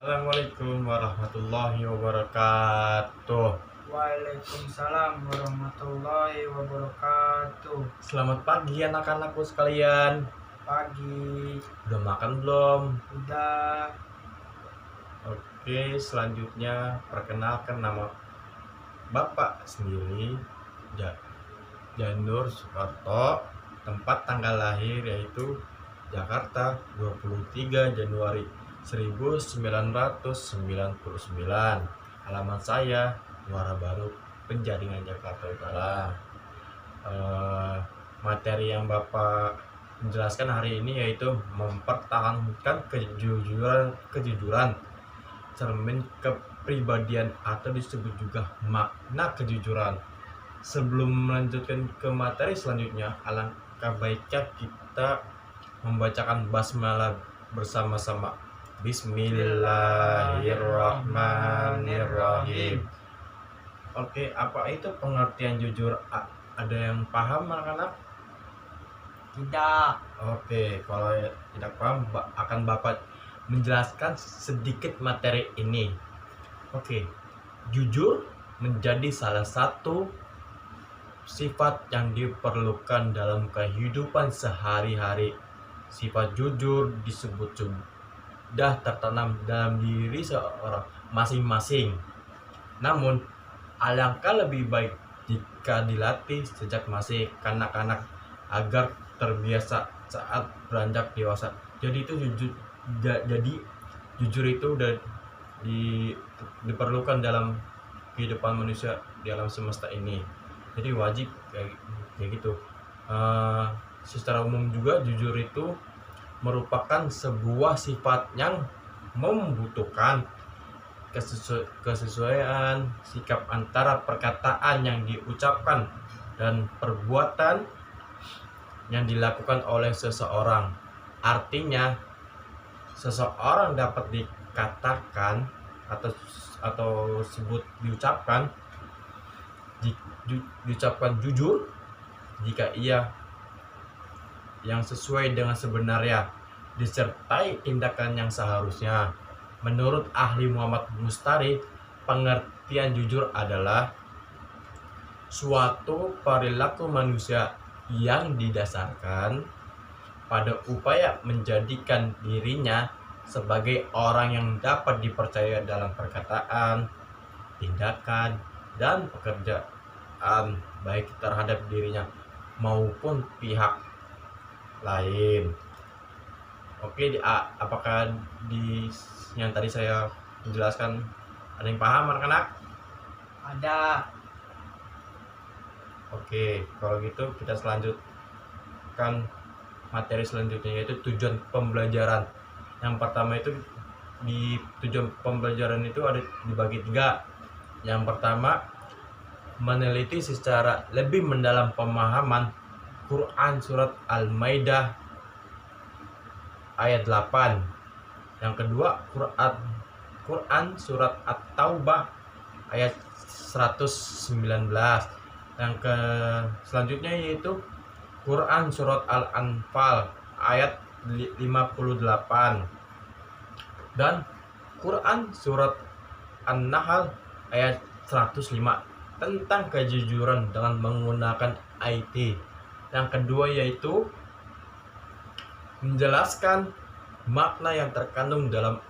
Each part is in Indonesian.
Assalamualaikum warahmatullahi wabarakatuh. Waalaikumsalam warahmatullahi wabarakatuh. Selamat pagi anak-anakku sekalian. Pagi. Udah makan belum? Udah. Oke, selanjutnya perkenalkan nama Bapak sendiri, Janur Soekarto. Tempat tanggal lahir yaitu Jakarta 23 Januari 1999. Alamat saya Muara Baru, Penjaringan, Jakarta Utara. Materi yang Bapak menjelaskan hari ini yaitu mempertahankan kejujuran cermin kepribadian atau disebut juga makna kejujuran. Sebelum melanjutkan ke materi selanjutnya, alangkah baiknya kita membacakan basmalah bersama-sama. Bismillahirrahmanirrahim. Oke, apa itu pengertian jujur? Ada yang paham anak-anak? Tidak. Oke, kalau tidak paham akan Bapak menjelaskan sedikit materi ini. Oke, jujur menjadi salah satu sifat yang diperlukan dalam kehidupan sehari-hari. Sifat jujur disebut sudah tertanam dalam diri seorang masing-masing. Namun, alangkah lebih baik jika dilatih sejak masih kanak-kanak agar terbiasa saat beranjak dewasa. Jadi jujur itu udah diperlukan dalam kehidupan manusia di alam semesta ini. Jadi wajib kayak gitu. Secara umum juga jujur itu merupakan sebuah sifat yang membutuhkan kesesuaian sikap antara perkataan yang diucapkan dan perbuatan yang dilakukan oleh seseorang. Artinya, seseorang dapat dikatakan atau diucapkan jujur jika ia yang sesuai dengan sebenarnya disertai tindakan yang seharusnya. Menurut ahli Muhammad Mustari, pengertian jujur adalah suatu perilaku manusia yang didasarkan pada upaya menjadikan dirinya sebagai orang yang dapat dipercaya dalam perkataan, tindakan, dan pekerjaan, baik terhadap dirinya maupun pihak lain. Oke, apakah di yang tadi saya menjelaskan ada yang paham anak-anak? Ada. Oke, kalau gitu kita selanjutkan materi selanjutnya, yaitu tujuan pembelajaran. Yang pertama itu di tujuan pembelajaran itu ada dibagi 3. Yang pertama, meneliti secara lebih mendalam pemahaman Quran surat Al-Maidah ayat 8. Yang kedua, Quran surat At-Taubah ayat 119. Yang selanjutnya yaitu Quran surat Al-Anfal ayat 58 dan Quran surat An-Nahl ayat 105 tentang kejujuran dengan menggunakan IT. Yang kedua yaitu menjelaskan makna yang terkandung dalam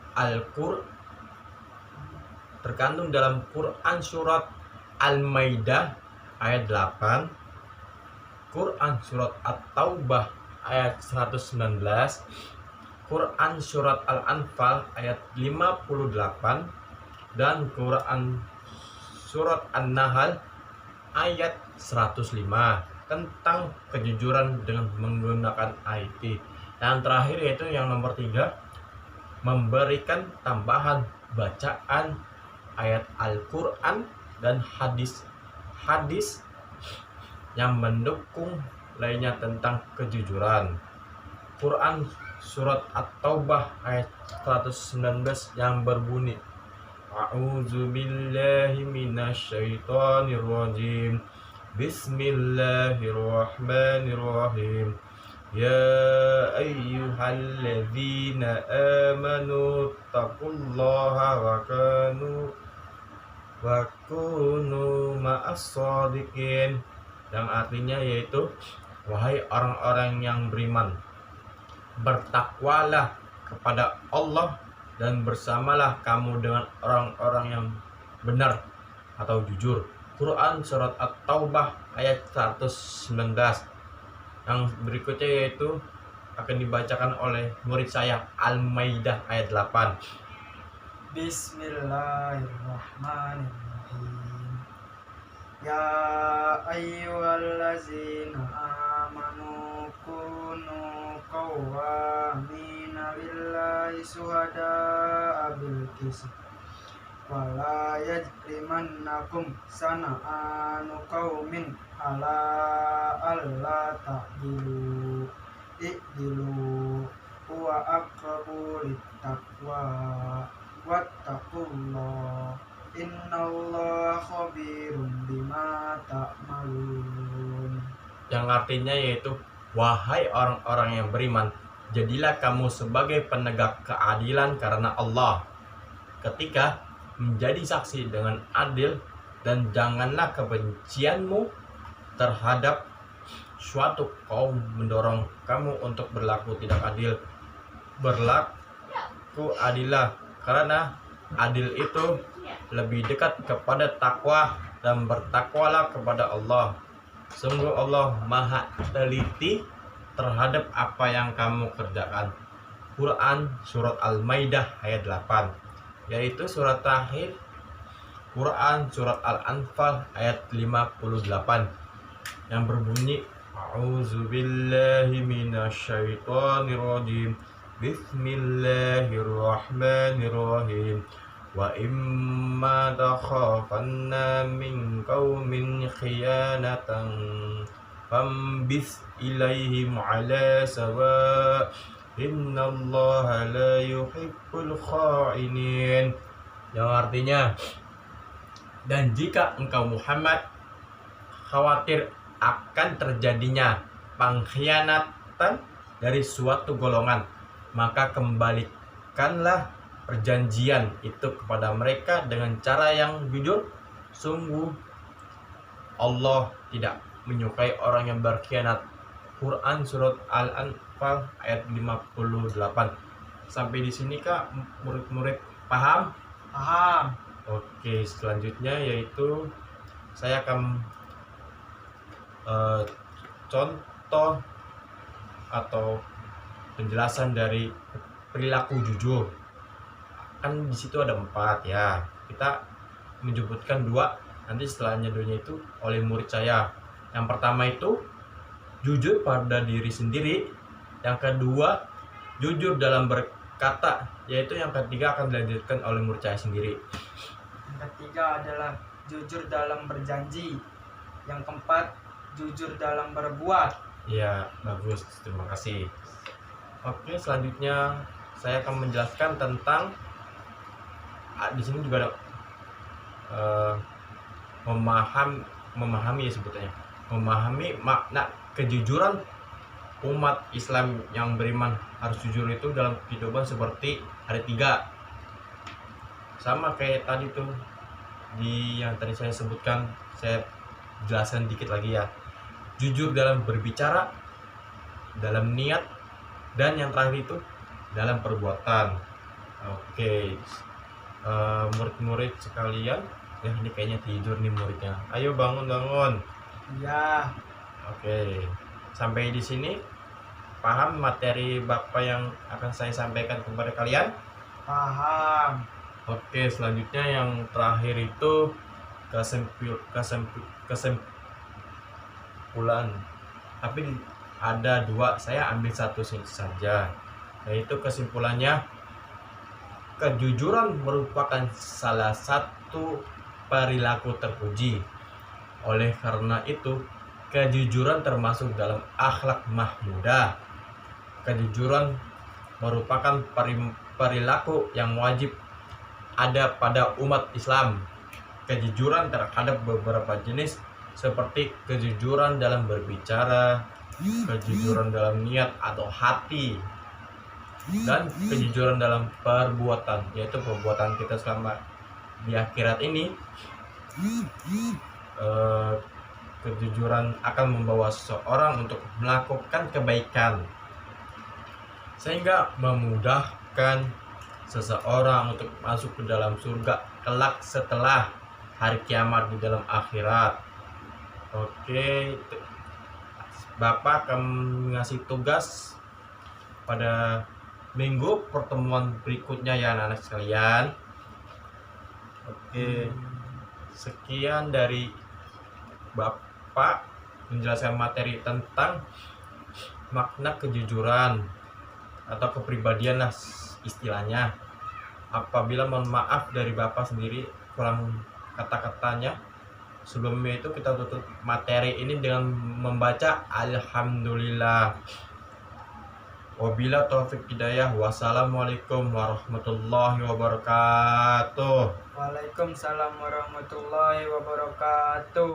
Quran surat Al-Maidah ayat 8, Quran surat At-Taubah ayat 119, Quran surat Al-Anfal ayat 58, dan Quran surat An-Nahl ayat 105 tentang kejujuran dengan menggunakan IT. Yang terakhir yaitu yang nomor 3, memberikan tambahan bacaan ayat Al-Quran dan hadis yang mendukung lainnya tentang kejujuran. Quran surat At-Taubah ayat 119 yang berbunyi, A'udzubillahi minasyaitonirrajim. Bismillahirrahmanirrahim. Ya ayyuhalladzina amanu taqullaha wa kunu ma'as shadiqin, yang artinya yaitu wahai orang-orang yang beriman, bertakwalah kepada Allah dan bersamalah kamu dengan orang-orang yang benar atau jujur. Quran surat At-Taubah ayat 119. Yang berikutnya yaitu akan dibacakan oleh murid saya, Al-Maidah ayat 8. Bismillahirrahmanirrahim. Ya ayyuhallazina amanu kunu qawwamina lillahi syuhada'a bil qist wala yajrimannakum sana'anu qaumin ala alla ta'dilu i'dilu huwa aqrabu littaqwa wattaqullah innallaha khabirum bima ta'malun. Yang artinya yaitu wahai orang-orang yang beriman, jadilah kamu sebagai penegak keadilan karena Allah ketika menjadi saksi dengan adil, dan janganlah kebencianmu terhadap suatu kaum mendorong kamu untuk berlaku tidak adil. Berlaku adillah, karena adil itu lebih dekat kepada takwa, dan bertakwalah kepada Allah. Sungguh Allah maha teliti terhadap apa yang kamu kerjakan. Quran surat Al-Maidah ayat 8, yaitu surat terakhir Quran surat Al-Anfal ayat 58 yang berbunyi A'udzubillahi minasyaitonirrajim. Bismillahirrahmanirrahim. Wa imma takhafanna min qaumin khiyanatan fambis ilaihim ala sawa innallaha la yuhibbul kha'inin. Yang artinya, dan jika engkau Muhammad khawatir akan terjadinya pengkhianatan dari suatu golongan, maka kembalikanlah perjanjian itu kepada mereka dengan cara yang jujur. Sungguh Allah tidak menyukai orang yang berkhianat. Quran surat Al-Anfal ayat 58. Sampai di sini Kak, murid-murid paham? Paham. Oke, selanjutnya yaitu saya akan contoh atau penjelasan dari perilaku jujur. Kan di situ ada 4 ya. Kita menyebutkan 2, nanti setelahnya 2-nya itu oleh murid saya. Yang pertama itu jujur pada diri sendiri. Yang kedua, jujur dalam berkata, yaitu yang ketiga akan dilanjutkan oleh murid saya sendiri. Yang ketiga adalah jujur dalam berjanji. Yang keempat, jujur dalam berbuat. Ya, bagus. Terima kasih. Oke, selanjutnya saya akan menjelaskan tentang di sini juga ada memahami ya sebetulnya. Memahami makna kejujuran umat Islam yang beriman harus jujur itu dalam kehidupan seperti hari 3. Sama kayak tadi tuh di yang tadi saya sebutkan, saya jelaskan dikit lagi ya. Jujur dalam berbicara, dalam niat, dan yang terakhir itu dalam perbuatan. Oke, murid-murid sekalian, ya ini kayaknya tidur nih muridnya. Ayo bangun. Ya, Oke, sampai di sini paham materi Bapak yang akan saya sampaikan kepada kalian? paham. Oke, selanjutnya yang terakhir itu kesimpulan. Tapi ada 2, saya ambil satu saja. Yaitu kesimpulannya, kejujuran merupakan salah satu perilaku terpuji. Oleh karena itu, kejujuran termasuk dalam akhlak mahmudah. Kejujuran merupakan perilaku yang wajib ada pada umat Islam. Kejujuran terhadap beberapa jenis seperti kejujuran dalam berbicara, kejujuran dalam niat atau hati, dan kejujuran dalam perbuatan, yaitu perbuatan kita selama di akhirat ini. Kejujuran akan membawa seseorang untuk melakukan kebaikan, sehingga memudahkan seseorang untuk masuk ke dalam surga kelak setelah hari kiamat di dalam akhirat. Oke, Bapak akan ngasih tugas pada minggu pertemuan berikutnya ya anak-anak sekalian. Oke, sekian dari Bapak menjelaskan materi tentang makna kejujuran atau kepribadian lah istilahnya. Apabila mohon maaf dari Bapak sendiri kurang kata-katanya, sebelumnya itu kita tutup materi ini dengan membaca alhamdulillah. Wabila taufik hidayah. Wassalamualaikum warahmatullahi wabarakatuh. Waalaikumsalam warahmatullahi wabarakatuh.